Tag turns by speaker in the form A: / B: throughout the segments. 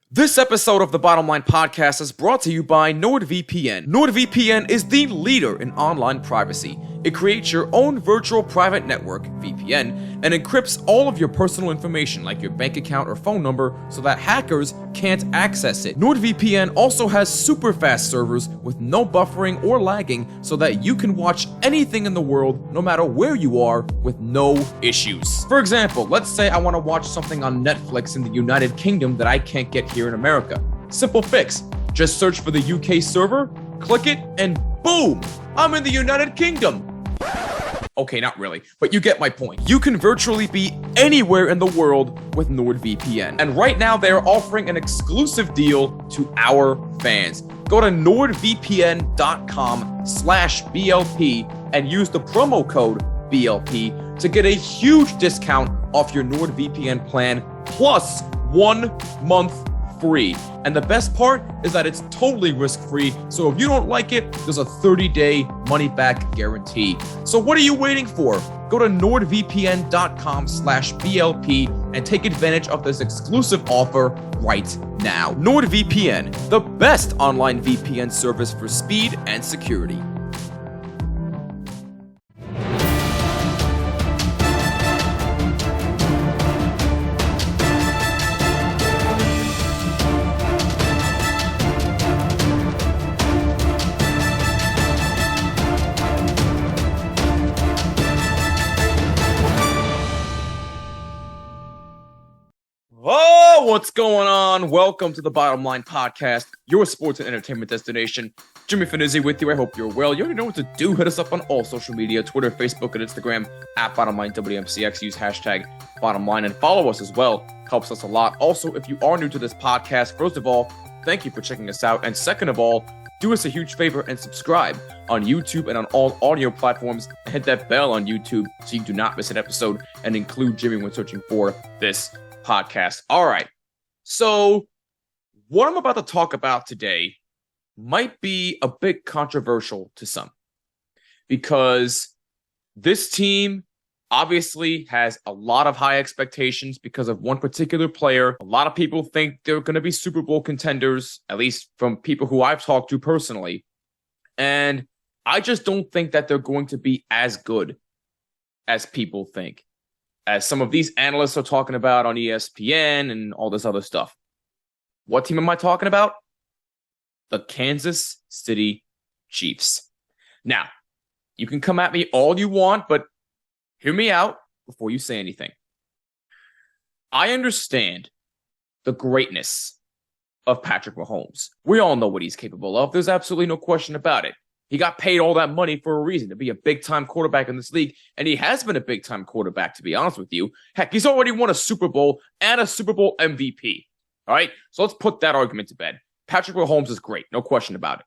A: This episode of the Bottom Line Podcast is brought to you by NordVPN. NordVPN is the leader in online privacy. It creates your own virtual private network, VPN, and encrypts all of your personal information like your bank account or phone number so that hackers can't access it. NordVPN also has super fast servers with no buffering or lagging so that you can watch anything in the world no matter where you are with no issues. For example, let's say I want to watch something on Netflix in the United Kingdom that I can't get here in America. Simple fix. Just search for the UK server, click it, and boom! I'm in the United Kingdom. Okay, not really, but you get my point. You can virtually be anywhere in the world with NordVPN. And right now they're offering an exclusive deal to our fans. Go to nordvpn.com/BLP and use the promo code BLP to get a huge discount off your NordVPN plan plus 1 month free. And the best part is that it's totally risk-free, so if you don't like it, there's a 30-day money-back guarantee. So what are you waiting for? Go to nordvpn.com/BLP and take advantage of this exclusive offer right now. NordVPN, the best online VPN service for speed and security. Oh, what's going on? Welcome to the Bottom Line Podcast, your sports and entertainment destination. Jimmy Finizzi with you. I hope you're well. You already know what to do. Hit us up on all social media, Twitter, Facebook, and Instagram, at BottomLineWMCX. Use hashtag BottomLine and follow us as well. Helps us a lot. Also, if you are new to this podcast, first of all, thank you for checking us out. And second of all, do us a huge favor and subscribe on YouTube and on all audio platforms. And hit that bell on YouTube so you do not miss an episode, and include Jimmy when searching for this podcast. All right. So what I'm about to talk about today might be a bit controversial to some, because this team obviously has a lot of high expectations because of one particular player. A lot of people think they're going to be Super Bowl contenders, at least from people who I've talked to personally. And I just don't think that they're going to be as good as people think, as some of these analysts are talking about on ESPN and all this other stuff. What team am I talking about? The Kansas City Chiefs. Now, you can come at me all you want, but hear me out before you say anything. I understand the greatness of Patrick Mahomes. We all know what he's capable of. There's absolutely no question about it. He got paid all that money for a reason, to be a big-time quarterback in this league, and he has been a big-time quarterback, to be honest with you. Heck, he's already won a Super Bowl and a Super Bowl MVP. All right? So let's put that argument to bed. Patrick Mahomes is great, no question about it.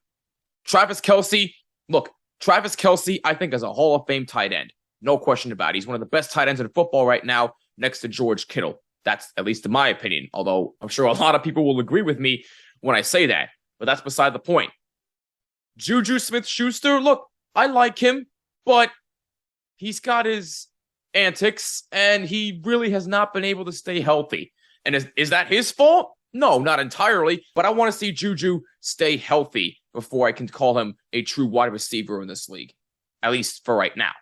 A: Travis Kelce, look, Travis Kelce, I think, is a Hall of Fame tight end. No question about it. He's one of the best tight ends in football right now, next to George Kittle. That's at least in my opinion, although I'm sure a lot of people will agree with me when I say that, but that's beside the point. Juju Smith-Schuster, look, I like him, but he's got his antics, and he really has not been able to stay healthy. And is that his fault? No, not entirely, but I want to see Juju stay healthy before I can call him a true wide receiver in this league, at least for right now.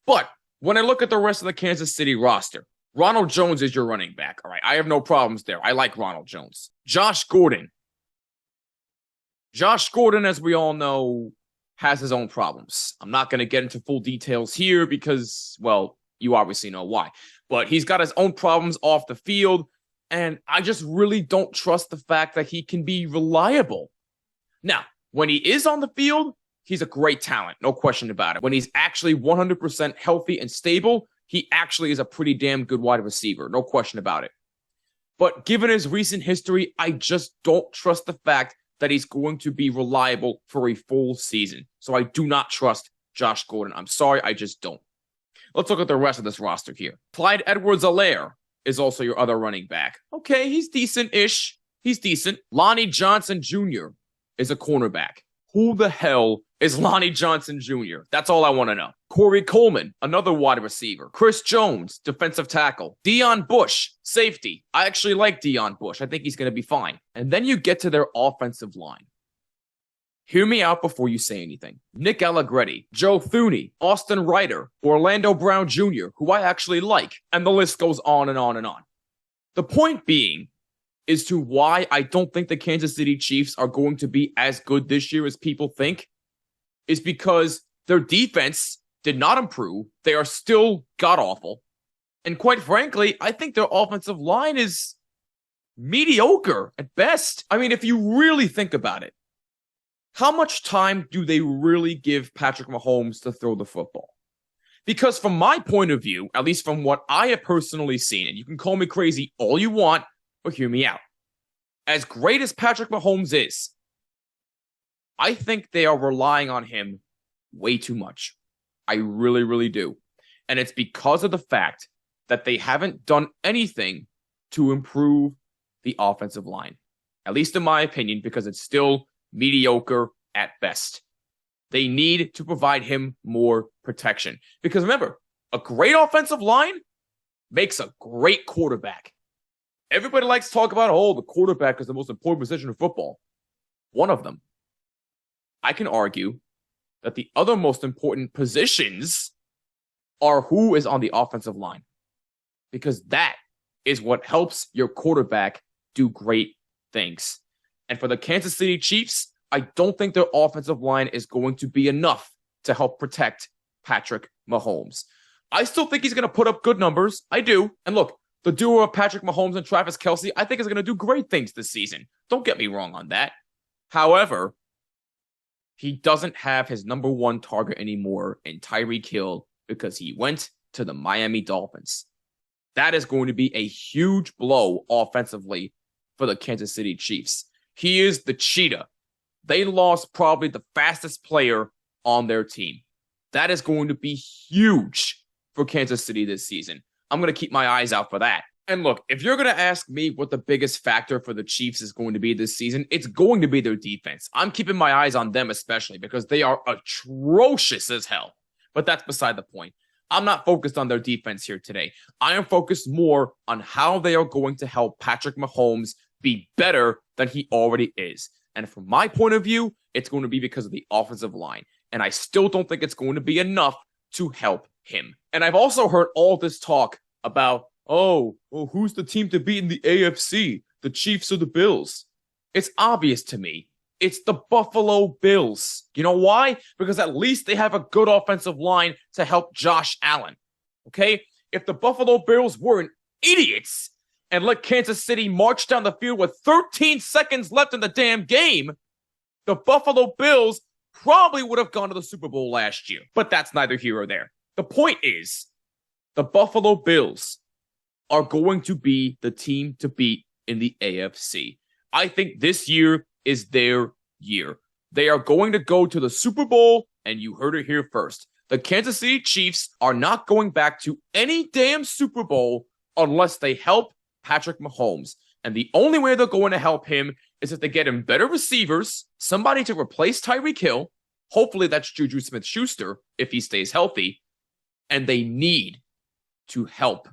A: But when I look at the rest of the Kansas City roster, Ronald Jones is your running back, all right? I have no problems there. I like Ronald Jones. Josh Gordon, as we all know, has his own problems. I'm not going to get into full details here because, well, you obviously know why. But he's got his own problems off the field, and I just really don't trust the fact that he can be reliable. Now, when he is on the field, he's a great talent, no question about it. When he's actually 100% healthy and stable, he actually is a pretty damn good wide receiver, no question about it. But given his recent history, I just don't trust the fact that he's going to be reliable for a full season. So I do not trust Josh Gordon. I'm sorry, I just don't. Let's look at the rest of this roster here. Clyde Edwards-Helaire is also your other running back. Okay, he's decent-ish. He's decent. Lonnie Johnson Jr. is a cornerback. Who the hell is Lonnie Johnson Jr.? That's all I want to know. Corey Coleman, another wide receiver. Chris Jones, defensive tackle. Deion Bush, safety. I actually like Deion Bush. I think he's going to be fine. And then you get to their offensive line. Hear me out before you say anything. Nick Allegretti, Joe Thuney, Austin Ryder, Orlando Brown Jr., who I actually like, and the list goes on and on and on. The point being is to why I don't think the Kansas City Chiefs are going to be as good this year as people think is because their defense did not improve. They are still god-awful. And quite frankly, I think their offensive line is mediocre at best. I mean, if you really think about it, how much time do they really give Patrick Mahomes to throw the football? Because from my point of view, at least from what I have personally seen, and you can call me crazy all you want, but hear me out. As great as Patrick Mahomes is, I think they are relying on him way too much. I really, really do. And it's because of the fact that they haven't done anything to improve the offensive line. At least in my opinion, because it's still mediocre at best. They need to provide him more protection. Because remember, a great offensive line makes a great quarterback. Everybody likes to talk about, the quarterback is the most important position in football. One of them. I can argue that the other most important positions are who is on the offensive line. Because that is what helps your quarterback do great things. And for the Kansas City Chiefs, I don't think their offensive line is going to be enough to help protect Patrick Mahomes. I still think he's going to put up good numbers. I do. And look, the duo of Patrick Mahomes and Travis Kelce, I think is going to do great things this season. Don't get me wrong on that. However, he doesn't have his number one target anymore in Tyreek Hill because he went to the Miami Dolphins. That is going to be a huge blow offensively for the Kansas City Chiefs. He is the cheetah. They lost probably the fastest player on their team. That is going to be huge for Kansas City this season. I'm going to keep my eyes out for that. And look, if you're going to ask me what the biggest factor for the Chiefs is going to be this season, it's going to be their defense. I'm keeping my eyes on them especially because they are atrocious as hell. But that's beside the point. I'm not focused on their defense here today. I am focused more on how they are going to help Patrick Mahomes be better than he already is. And from my point of view, it's going to be because of the offensive line. And I still don't think it's going to be enough to help him. And I've also heard all this talk about, who's the team to beat in the AFC? The Chiefs or the Bills? It's obvious to me. It's the Buffalo Bills. You know why? Because at least they have a good offensive line to help Josh Allen. Okay? If the Buffalo Bills weren't idiots and let Kansas City march down the field with 13 seconds left in the damn game, the Buffalo Bills probably would have gone to the Super Bowl last year. But that's neither here or there. The point is, the Buffalo Bills are going to be the team to beat in the AFC. I think this year is their year. They are going to go to the Super Bowl, and you heard it here first. The Kansas City Chiefs are not going back to any damn Super Bowl unless they help Patrick Mahomes. And the only way they're going to help him is if they get him better receivers, somebody to replace Tyreek Hill. Hopefully that's Juju Smith-Schuster if he stays healthy. And they need to help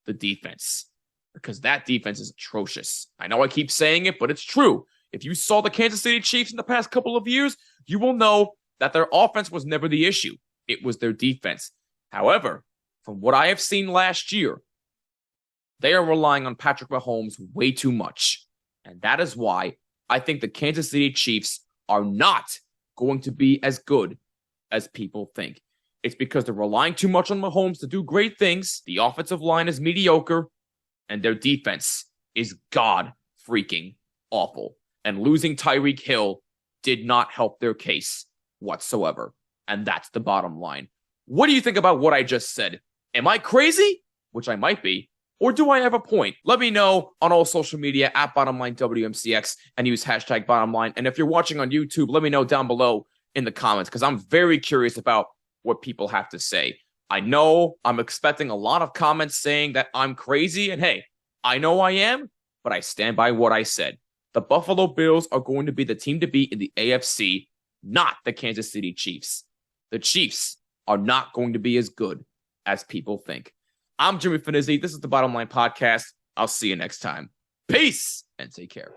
A: the defense because that defense is atrocious. I know I keep saying it, but it's true. If you saw the Kansas City Chiefs in the past couple of years, you will know that their offense was never the issue. It was their defense. However, from what I have seen last year, they are relying on Patrick Mahomes way too much. And that is why I think the Kansas City Chiefs are not going to be as good as people think. It's because they're relying too much on Mahomes to do great things. The offensive line is mediocre, and their defense is god-freaking awful. And losing Tyreek Hill did not help their case whatsoever. And that's the bottom line. What do you think about what I just said? Am I crazy? Which I might be. Or do I have a point? Let me know on all social media at BottomlineWMCX and use hashtag BottomLine. And if you're watching on YouTube, let me know down below in the comments because I'm very curious about what people have to say. I know I'm expecting a lot of comments saying that I'm crazy. And hey, I know I am, but I stand by what I said. The Buffalo Bills are going to be the team to beat in the AFC. not the Kansas City Chiefs. The Chiefs are not going to be as good as people think. I'm Jimmy Finizzi. This is the Bottom Line Podcast. I'll see you next time. Peace and take care.